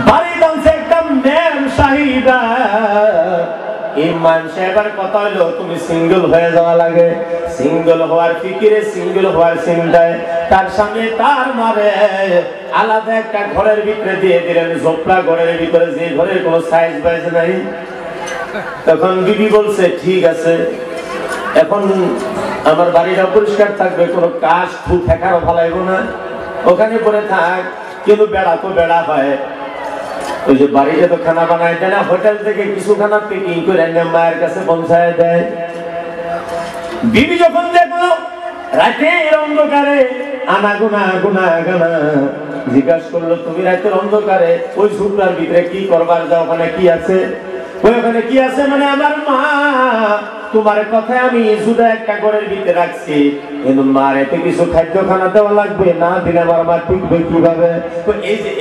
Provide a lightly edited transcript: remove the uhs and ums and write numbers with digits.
বাড়ি দামছে একটা ম্যাম সাহিদা ইমান সাহেবের কথা হলো তুমি সিঙ্গেল হয়ে যাওয়া লাগে, সিঙ্গেল হওয়ার ফিকিরে, সিঙ্গেল হওয়ার চিন্তায় তার সামনে তার মারে আলাদা একটা ঘরের ভিতরে দিয়ে দিলেন, ঝোপড়া ঘরের ভিতরে, যে ঘরের কোনো সাইজ বাইজ নাই। তখন বিবি বলছে ঠিক আছে, এখন আমার বাড়িটা পরিষ্কার থাকবে, কোনো কাজ থু ঠেকারও ভালাইব না, ওখানে পরে থাক, কিন্তু বেড়া তো বেড়া হয়। ওই যে বাড়িতে তো খানা বানায় দেয় না, হোটেল থেকে কিছু খানা প্যাকিং করে মায়ের কাছে পৌঁছায় দেয়। বিবি যখন দেখলো রাতের অন্ধকারে আনাগোনা গুনা গানা, জিজ্ঞাসা করলো তুমি রাতের অন্ধকারে ওই ঝুপড়ার ভিতরে কি করবার যাও, ওখানে কি আছে? ওখানে কি আছে মানে আমার মা তোমার কথায় আমি জুদা একটা ঘরের ভিতরে রাখছি, কিন্তু মার এতে কিছু খাদ্য খানা দেওয়া লাগবে, না দিলে আমার মা টিকবে কিভাবে? তো এই যে